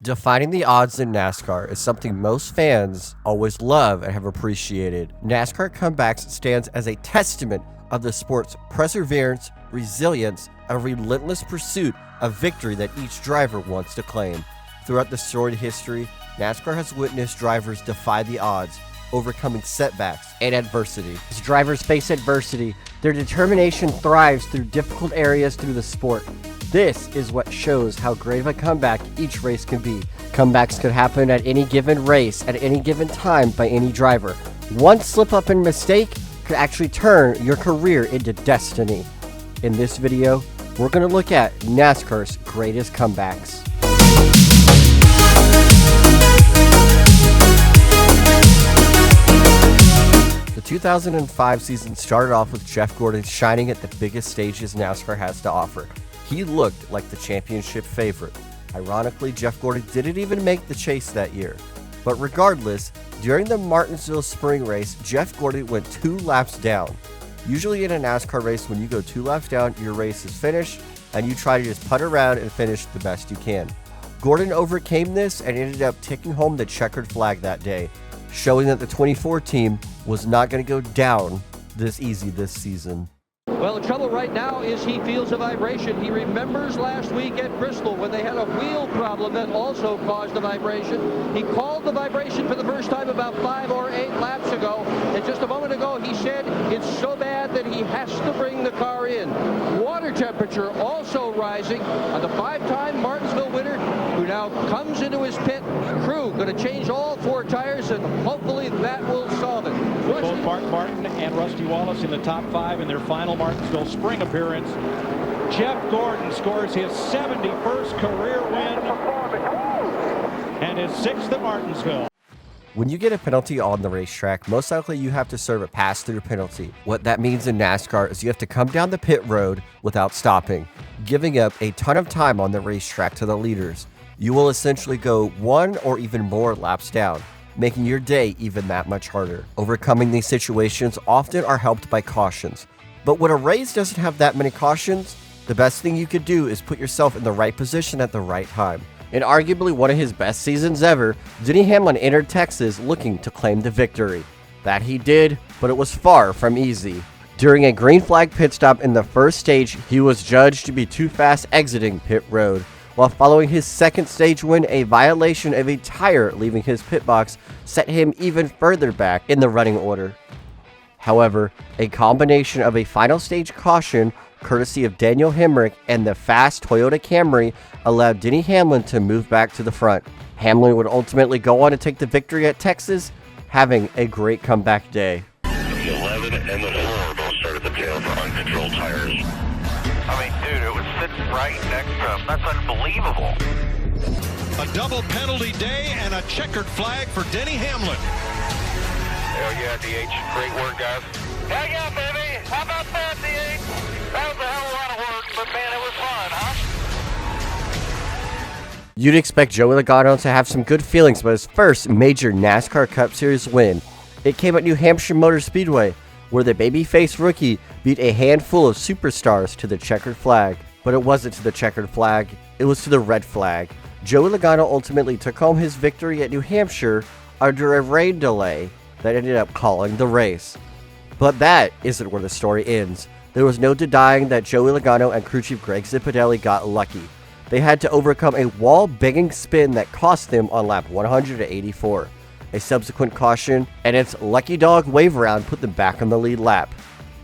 Defining the odds in NASCAR is something most fans always love and have appreciated. NASCAR Comebacks stands as a testament of the sport's perseverance, resilience, and relentless pursuit of victory that each driver wants to claim. Throughout the storied history, NASCAR has witnessed drivers defy the odds, overcoming setbacks and adversity. As drivers face adversity, their determination thrives through difficult areas through the sport. This is what shows how great of a comeback each race can be. Comebacks could happen at any given race, at any given time by any driver. One slip-up and mistake could actually turn your career into destiny. In this video, we're going to look at NASCAR's greatest comebacks. The 2005 season started off with Jeff Gordon shining at the biggest stages NASCAR has to offer. He looked like the championship favorite. Ironically, Jeff Gordon didn't even make the chase that year. But regardless, during the Martinsville spring race, Jeff Gordon went 2 laps down. Usually in a NASCAR race, when you go 2 laps down, your race is finished, and you try to just putt around and finish the best you can. Gordon overcame this and ended up taking home the checkered flag that day, showing that the 24 team was not going to go down this easy this season. Well, the trouble right now is he feels a vibration. He remembers last week at Bristol when they had a wheel problem that also caused a vibration. He called the vibration for the first time about 5 or 8 laps ago. And just a moment ago, he said it's so bad that he has to bring the car in. Water temperature also rising on the 5-time Martinsville winner, who now comes into his pit. Crew going to change all 4 tires, and hopefully that will solve it. Both Mark Martin and Rusty Wallace in the top 5 in their final Martinsville spring appearance. Jeff Gordon scores his 71st career win and his 6th at Martinsville. When you get a penalty on the racetrack, most likely you have to serve a pass-through penalty. What that means in NASCAR is you have to come down the pit road without stopping, giving up a ton of time on the racetrack to the leaders. You will essentially go 1 or even more laps down, making your day even that much harder. Overcoming these situations often are helped by cautions. But when a race doesn't have that many cautions, the best thing you could do is put yourself in the right position at the right time. In arguably one of his best seasons ever, Denny Hamlin entered Texas looking to claim the victory. That he did, but it was far from easy. During a green flag pit stop in the first stage, he was judged to be too fast exiting pit road. While following his second stage win, a violation of a tire leaving his pit box set him even further back in the running order. However, a combination of a final stage caution, courtesy of Daniel Hemrick, and the fast Toyota Camry allowed Denny Hamlin to move back to the front. Hamlin would ultimately go on to take the victory at Texas, having a great comeback day. The 11 and the 4 both started the tail for uncontrolled tires. I mean, dude, it was sitting right next to him. That's unbelievable. A double penalty day and a checkered flag for Denny Hamlin. Hell yeah, DH. Great work, guys. Hell yeah, baby. How about that, DH? That was a hell of a lot of work, but man, it was fun, huh? You'd expect Joey Logano to have some good feelings about his first major NASCAR Cup Series win. It came at New Hampshire Motor Speedway, where the babyface rookie beat a handful of superstars to the checkered flag. But it wasn't to the checkered flag, it was to the red flag. Joey Logano ultimately took home his victory at New Hampshire under a rain delay that ended up calling the race. But that isn't where the story ends. There was no denying that Joey Logano and crew chief Greg Zipadelli got lucky. They had to overcome a wall-banging spin that cost them on lap 184. A subsequent caution and its lucky dog wave around put them back on the lead lap.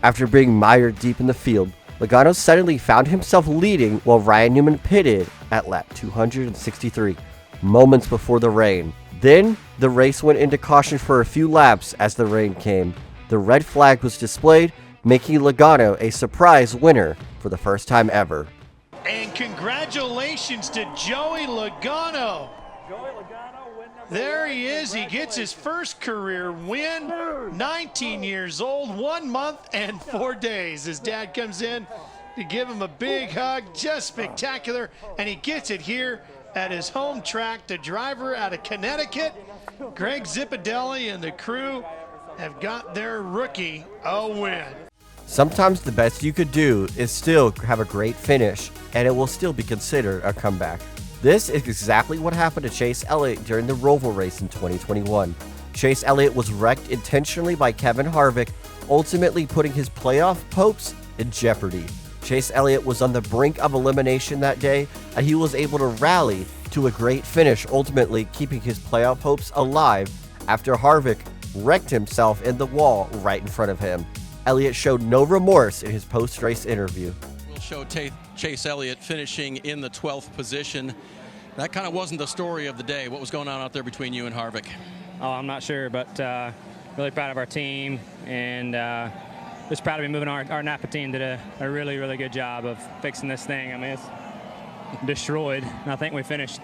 After being mired deep in the field, Logano suddenly found himself leading while Ryan Newman pitted at lap 263, moments before the rain. Then, the race went into caution for a few laps as the rain came. The red flag was displayed, making Logano a surprise winner for the first time ever. And congratulations to Joey Logano. There he is. He gets his first career win. 19 years old, 1 month and 4 days. His dad comes in to give him a big hug. Just spectacular. And he gets it here at his home track. The driver out of Connecticut, Greg Zipadelli, and the crew have got their rookie a win. Sometimes the best you could do is still have a great finish, and it will still be considered a comeback. This is exactly what happened to Chase Elliott during the Roval race in 2021. Chase Elliott was wrecked intentionally by Kevin Harvick, ultimately putting his playoff hopes in jeopardy. Chase Elliott was on the brink of elimination that day, and he was able to rally to a great finish, ultimately keeping his playoff hopes alive after Harvick wrecked himself in the wall right in front of him. Elliott showed no remorse in his post-race interview. We'll show Chase Elliott finishing in the 12th position. That kind of wasn't the story of the day. What was going on out there between you and Harvick? Oh, I'm not sure, but really proud of our team, and just proud to be moving. Our Napa team did a really, really good job of fixing this thing. I mean, it's destroyed, and I think we finished,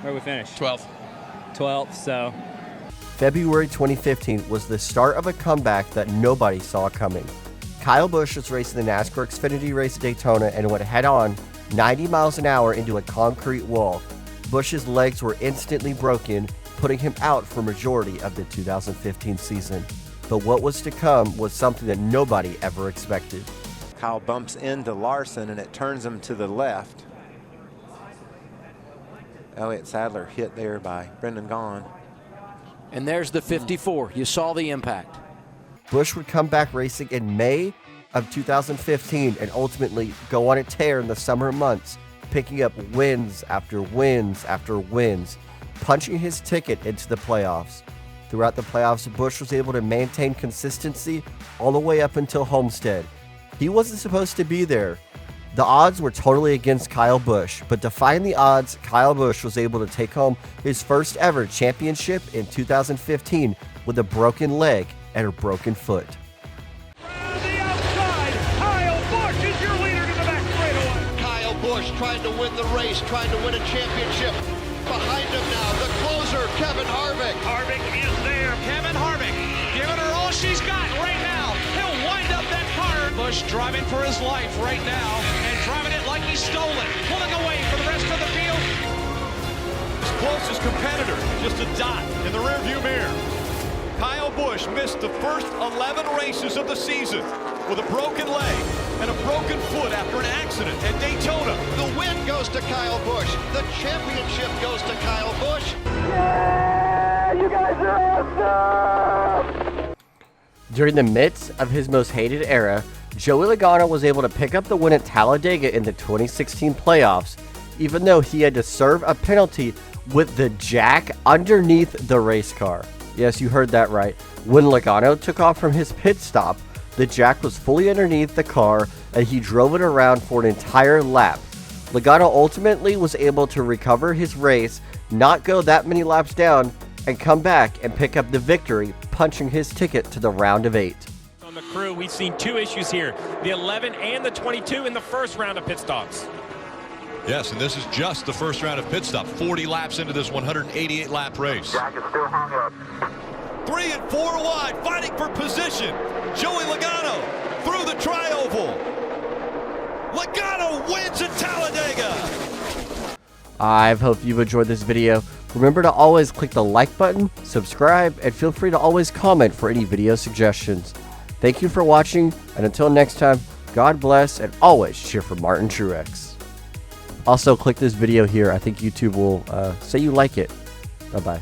where we finished? 12th, so. February 2015 was the start of a comeback that nobody saw coming. Kyle Busch was racing the NASCAR Xfinity race at Daytona and went head-on 90 miles an hour into a concrete wall. Busch's legs were instantly broken, putting him out for majority of the 2015 season. But what was to come was something that nobody ever expected. Kyle bumps into Larson and it turns him to the left. Elliott Sadler hit there by Brendan Gaughan. And there's the 54. You saw the impact. Busch would come back racing in May of 2015 and ultimately go on a tear in the summer months, picking up wins after wins after wins, punching his ticket into the playoffs. Throughout the playoffs, Busch was able to maintain consistency all the way up until Homestead. He wasn't supposed to be there. The odds were totally against Kyle Busch, but defying the odds, Kyle Busch was able to take home his first ever championship in 2015 with a broken leg and a broken foot. On the outside, Kyle Busch is your leader to the back straightaway. Kyle Busch trying to win the race, trying to win a championship. Behind him now, the closer, Kevin Harvick. Harvick is there. Kevin Harvick giving her all she's got right now. He'll wind up that car. Busch driving for his life right now and driving it like he stole it. Pulling away for the rest of the field. His closest competitor, just a dot in the rearview mirror. Kyle Busch missed the first 11 races of the season with a broken leg and a broken foot after an accident at Daytona. The win goes to Kyle Busch. The championship goes to Kyle Busch. During the midst of his most hated era, Joey Logano was able to pick up the win at Talladega in the 2016 playoffs, even though he had to serve a penalty with the jack underneath the race car. Yes, you heard that right. When Logano took off from his pit stop, the jack was fully underneath the car and he drove it around for an entire lap. Logano ultimately was able to recover his race, not go that many laps down, and come back and pick up the victory, punching his ticket to the round of 8. On the crew, we've seen two issues here, the 11 and the 22 in the first round of pit stops. Yes, and this is just the first round of pit stop. 40 laps into this 188-lap race. Jack is still hung up. 3 and 4 wide, fighting for position. Joey Logano through the tri-oval. Logano wins at Talladega. I hope you've enjoyed this video. Remember to always click the like button, subscribe, and feel free to always comment for any video suggestions. Thank you for watching, and until next time, God bless, and always cheer for Martin Truex. Also, click this video here. I think YouTube will say you like it. Bye-bye.